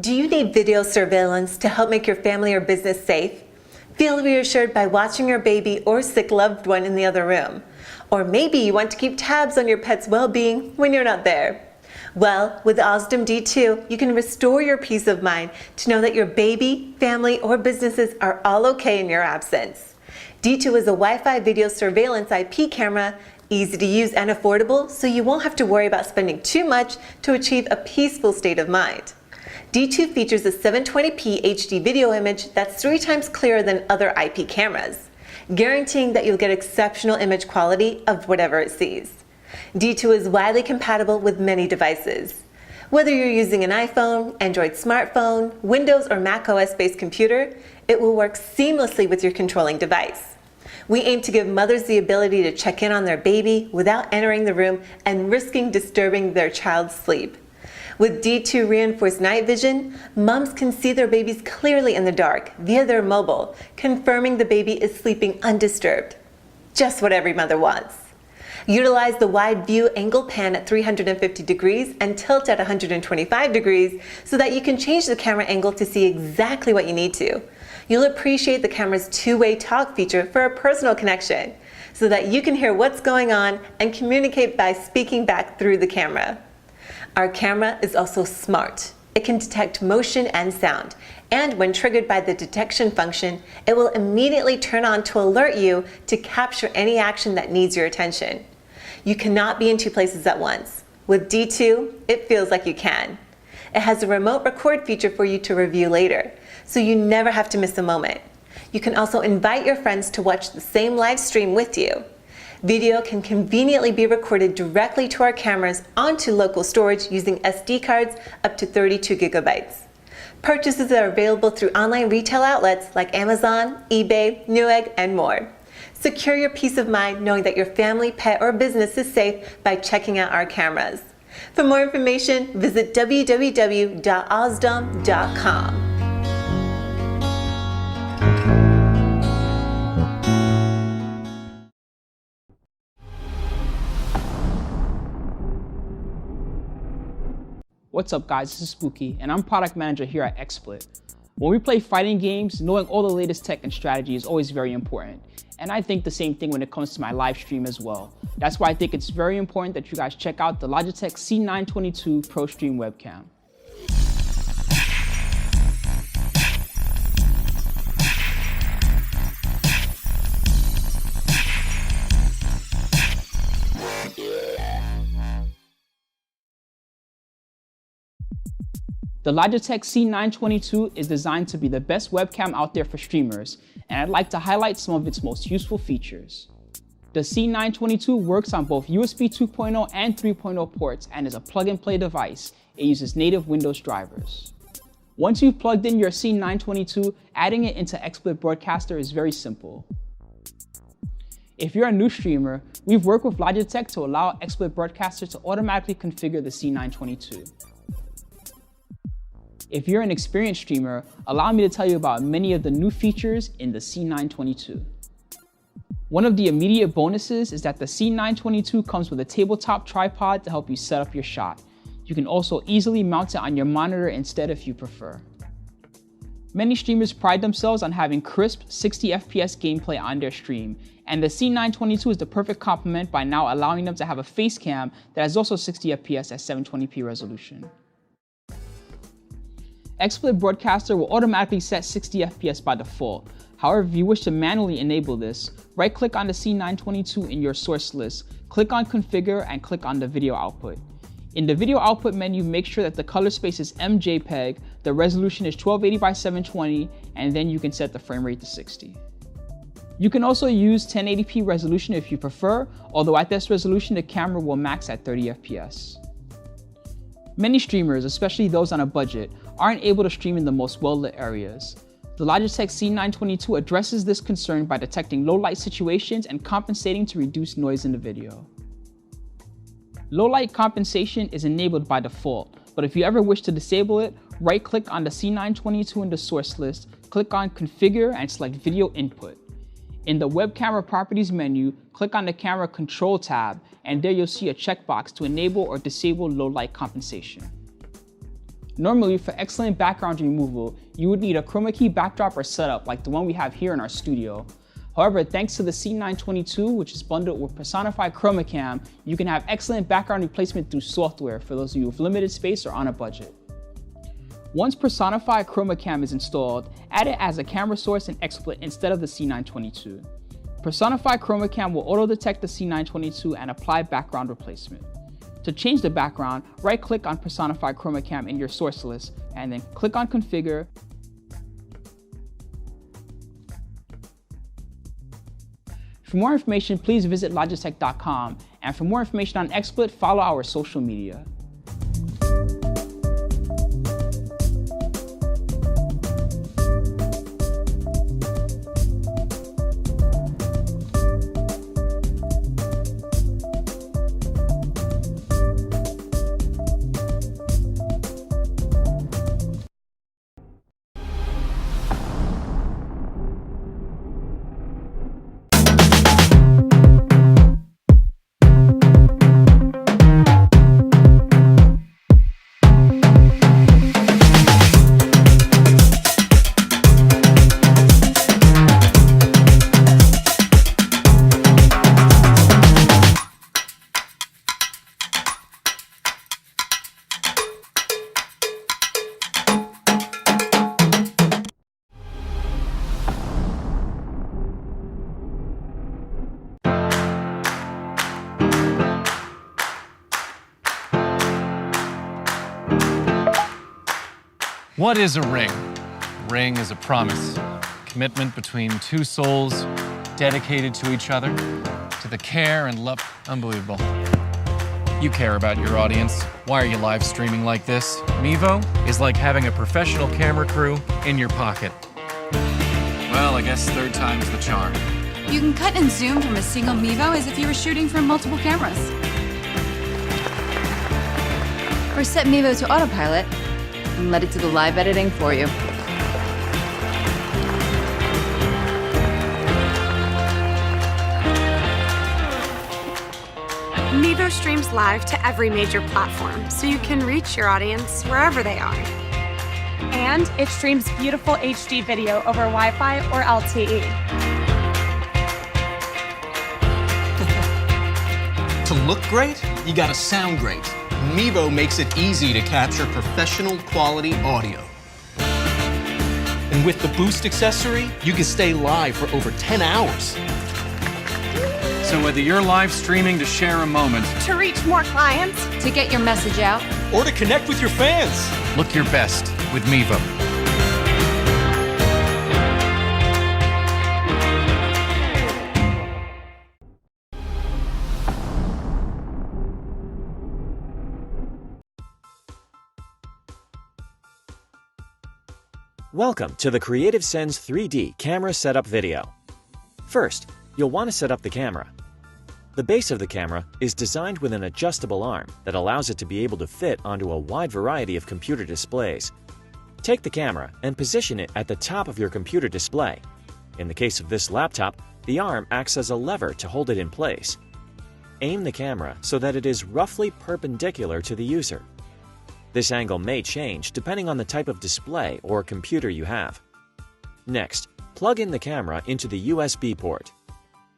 Do you need video surveillance to help make your family or business safe? Feel reassured by watching your baby or sick loved one in the other room. Or maybe you want to keep tabs on your pet's well-being when you're not there. Well, with Osdom D2, you can restore your peace of mind to know that your baby, family, or businesses are all okay in your absence. D2 is a Wi-Fi video surveillance IP camera, easy to use and affordable, so you won't have to worry about spending too much to achieve a peaceful state of mind. D2 features a 720p HD video image that's 3 times clearer than other IP cameras, guaranteeing that you'll get exceptional image quality of whatever it sees. D2 is widely compatible with many devices. Whether you're using an iPhone, Android smartphone, Windows or Mac OS-based computer, it will work seamlessly with your controlling device. We aim to give mothers the ability to check in on their baby without entering the room and risking disturbing their child's sleep. With D2 reinforced night vision, moms can see their babies clearly in the dark via their mobile, confirming the baby is sleeping undisturbed. Just what every mother wants. Utilize the wide view angle pan at 350 degrees and tilt at 125 degrees so that you can change the camera angle to see exactly what you need to. You'll appreciate the camera's two-way talk feature for a personal connection so that you can hear what's going on and communicate by speaking back through the camera. Our camera is also smart. It can detect motion and sound, and when triggered by the detection function, it will immediately turn on to alert you to capture any action that needs your attention. You cannot be in 2 places at once. With D2, it feels like you can. It has a remote record feature for you to review later, so you never have to miss a moment. You can also invite your friends to watch the same live stream with you. Video can conveniently be recorded directly to our cameras onto local storage using SD cards up to 32 gigabytes. Purchases are available through online retail outlets like Amazon, eBay, Newegg, and more. Secure your peace of mind knowing that your family, pet, or business is safe by checking out our cameras. For more information, visit www.osdom.com. What's up guys, this is Spooky, and I'm product manager here at XSplit. When we play fighting games, knowing all the latest tech and strategy is always very important. And I think the same thing when it comes to my live stream as well. That's why I think it's very important that you guys check out the Logitech C922 ProStream webcam. The Logitech C922 is designed to be the best webcam out there for streamers, and I'd like to highlight some of its most useful features. The C922 works on both USB 2.0 and 3.0 ports and is a plug-and-play device. It uses native Windows drivers. Once you've plugged in your C922, adding it into XSplit Broadcaster is very simple. If you're a new streamer, we've worked with Logitech to allow XSplit Broadcaster to automatically configure the C922. If you're an experienced streamer, allow me to tell you about many of the new features in the C922. One of the immediate bonuses is that the C922 comes with a tabletop tripod to help you set up your shot. You can also easily mount it on your monitor instead if you prefer. Many streamers pride themselves on having crisp 60 FPS gameplay on their stream, and the C922 is the perfect complement by now allowing them to have a face cam that has also 60 FPS at 720p resolution. XSplit Broadcaster will automatically set 60 FPS by default. However, if you wish to manually enable this, right-click on the C922 in your source list, click on Configure, and click on the video output. In the video output menu, make sure that the color space is MJPEG, the resolution is 1280 by 720, and then you can set the frame rate to 60. You can also use 1080p resolution if you prefer, although at this resolution the camera will max at 30 FPS. Many streamers, especially those on a budget, aren't able to stream in the most well-lit areas. The Logitech C922 addresses this concern by detecting low-light situations and compensating to reduce noise in the video. Low-light compensation is enabled by default, but if you ever wish to disable it, right-click on the C922 in the source list, click on Configure, and select Video Input. In the Web Camera Properties menu, click on the Camera Control tab, and there you'll see a checkbox to enable or disable low-light compensation. Normally, for excellent background removal, you would need a chroma key backdrop or setup like the one we have here in our studio. However, thanks to the C922, which is bundled with personified chroma cam, you can have excellent background replacement through software for those of you with limited space or on a budget. Once personified chroma cam is installed, add it as a camera source and XSplit instead of the C922. Personified chroma cam will auto-detect the C922 and apply background replacement. To change the background, right-click on personified chroma cam in your source list, and then click on configure. For more information, please visit logitech.com, and for more information on XSplit, follow our social media. What is a ring? Ring is a promise, commitment between two souls dedicated to each other, to the care and love. Unbelievable. You care about your audience. Why are you live streaming like this? Mevo is like having a professional camera crew in your pocket. Well, I guess third time's the charm. You can cut and zoom from a single Mevo as if you were shooting from multiple cameras. Or set Mevo to autopilot and let it do the live editing for you. Mevo streams live to every major platform, so you can reach your audience wherever they are. And it streams beautiful HD video over Wi-Fi or LTE. To look great, you gotta sound great. Mevo makes it easy to capture professional quality audio. And with the Boost accessory, you can stay live for over 10 hours. So whether you're live streaming to share a moment, To reach more clients, To get your message out, Or to connect with your fans. look your best with Mevo. Welcome to the Creative Sense 3D camera setup video. First, you'll want to set up the camera. The base of the camera is designed with an adjustable arm that allows it to be able to fit onto a wide variety of computer displays. Take the camera and position it at the top of your computer display. In the case of this laptop, the arm acts as a lever to hold it in place. Aim the camera so that it is roughly perpendicular to the user. This angle may change depending on the type of display or computer you have. Next, plug in the camera into the USB port.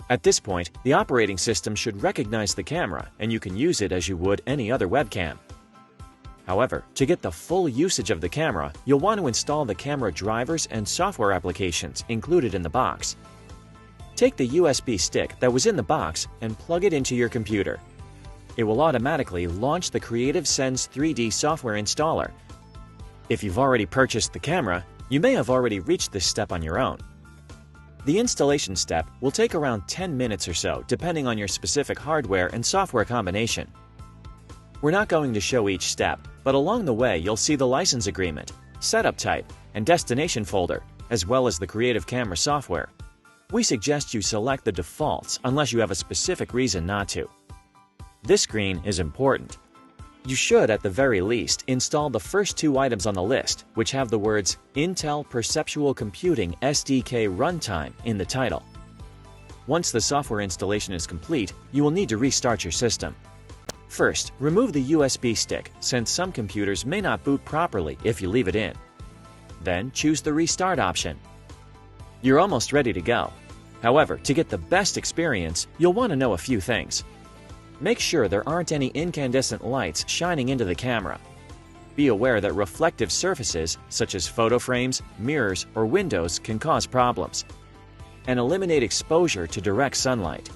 At this point, the operating system should recognize the camera and you can use it as you would any other webcam. However, to get the full usage of the camera, you'll want to install the camera drivers and software applications included in the box. Take the USB stick that was in the box and plug it into your computer. It will automatically launch the Creative Sense 3D software installer. If you've already purchased the camera, you may have already reached this step on your own. The installation step will take around 10 minutes or so, depending on your specific hardware and software combination. We're not going to show each step, but along the way you'll see the license agreement, setup type, and destination folder, as well as the Creative Camera software. We suggest you select the defaults unless you have a specific reason not to. This screen is important. You should, at the very least, install the first two items on the list, which have the words Intel Perceptual Computing SDK Runtime in the title. Once the software installation is complete, you will need to restart your system. First, remove the USB stick, since some computers may not boot properly if you leave it in. Then choose the restart option. You're almost ready to go. However, to get the best experience, you'll want to know a few things. Make sure there aren't any incandescent lights shining into the camera. Be aware that reflective surfaces, such as photo frames, mirrors, or windows, can cause problems. And eliminate exposure to direct sunlight.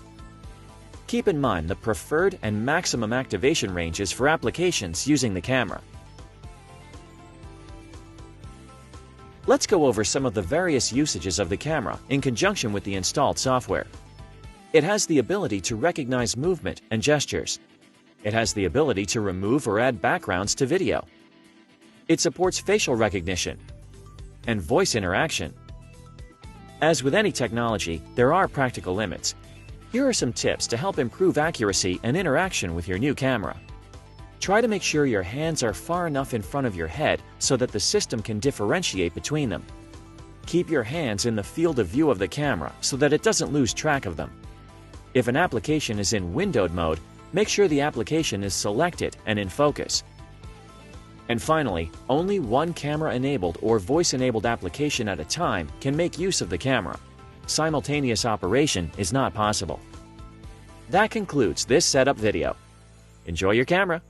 Keep in mind the preferred and maximum activation ranges for applications using the camera. Let's go over some of the various usages of the camera in conjunction with the installed software. It has the ability to recognize movement and gestures. It has the ability to remove or add backgrounds to video. It supports facial recognition and voice interaction. As with any technology, there are practical limits. Here are some tips to help improve accuracy and interaction with your new camera. Try to make sure your hands are far enough in front of your head so that the system can differentiate between them. Keep your hands in the field of view of the camera so that it doesn't lose track of them. If an application is in windowed mode, make sure the application is selected and in focus. And finally, only one camera-enabled or voice-enabled application at a time can make use of the camera. Simultaneous operation is not possible. That concludes this setup video. Enjoy your camera!